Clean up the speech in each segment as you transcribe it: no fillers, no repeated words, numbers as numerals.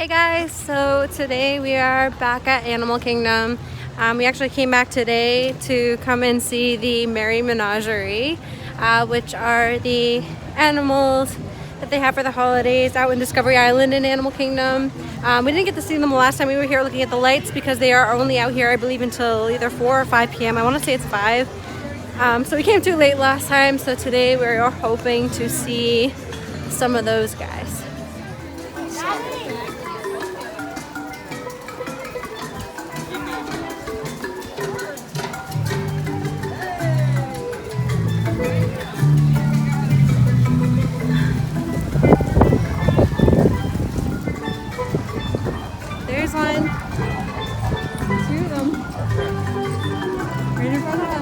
Hey guys, so today we are back at Animal Kingdom. We actually came back today to come and see the Menagerie, which are the animals that they have for the holidays out in Discovery Island in Animal Kingdom. We didn't get to see them the last time we were here looking at the lights because they are only out here, I believe, until either 4 or 5 p.m. I want to say it's 5. So we came too late last time, so today we are hoping to see some of those guys. There's one. 2 of them. Right in front of us.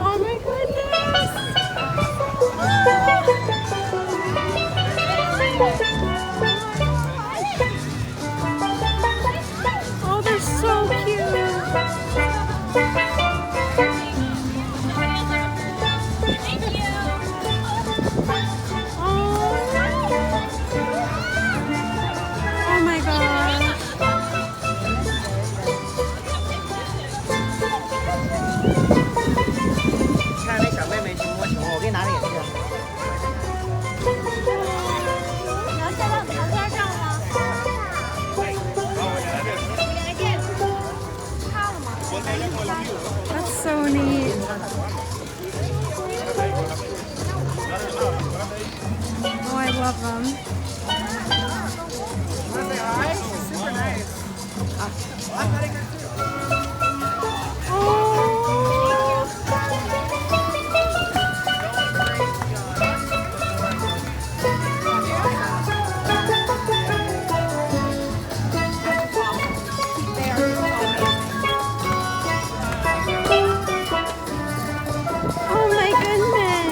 Oh my goodness! Oh, they're so cute. Oh my gosh. That's so neat. Oh, I love them. Super nice. Oh my goodness.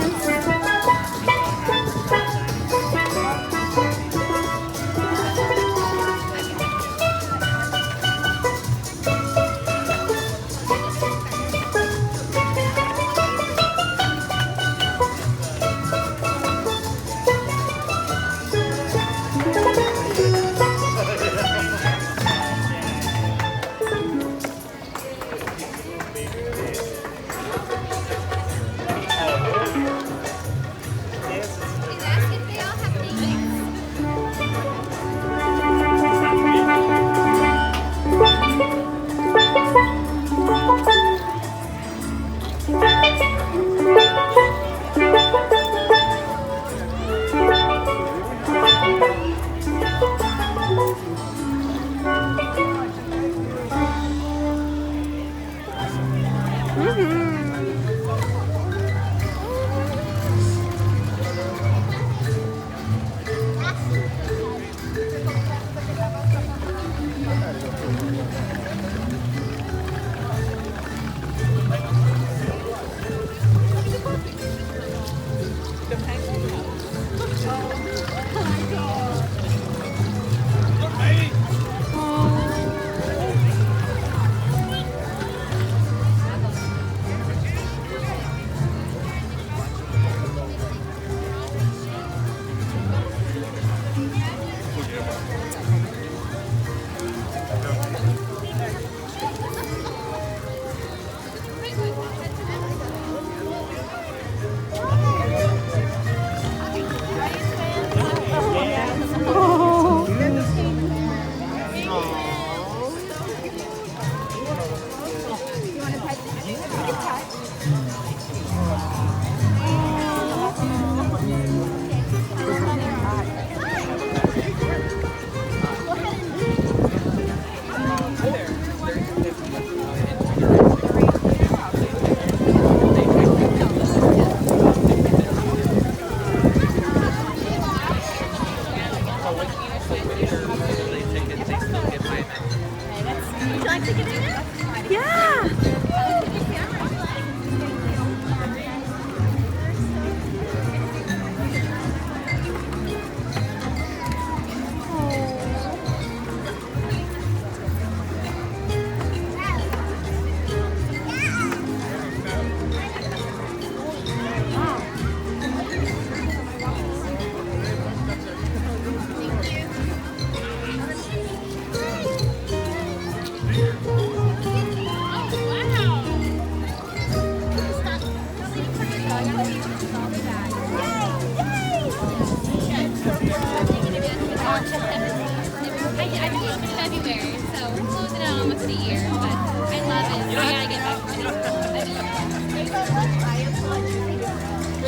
February, so we're closing out almost a year, but I love it. I gotta get back to it.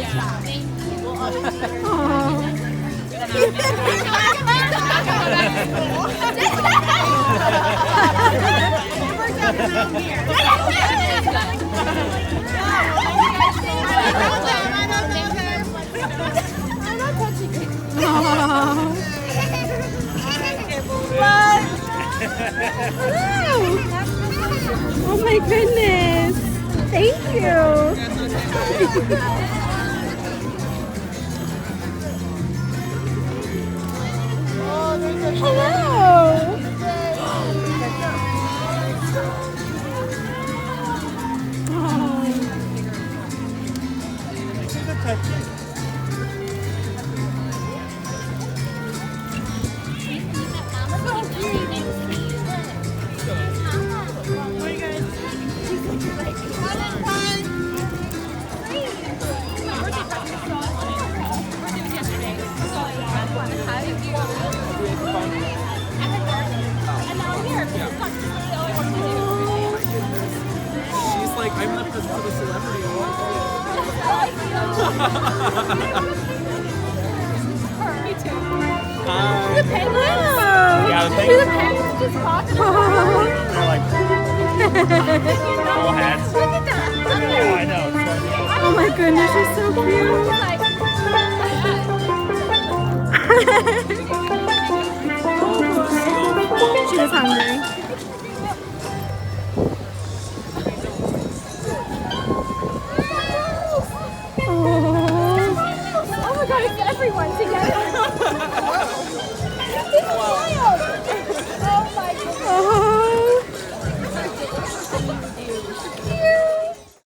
Yeah, thank Oh my goodness. Thank you. Hello. She's like, I'm the person for the celebrity award. Me too. Hi. The penguins? Yeah, the The penguins. penguins just walking They're like full hats. Look at that. Oh, I know. Oh my goodness, you're so cute. Like,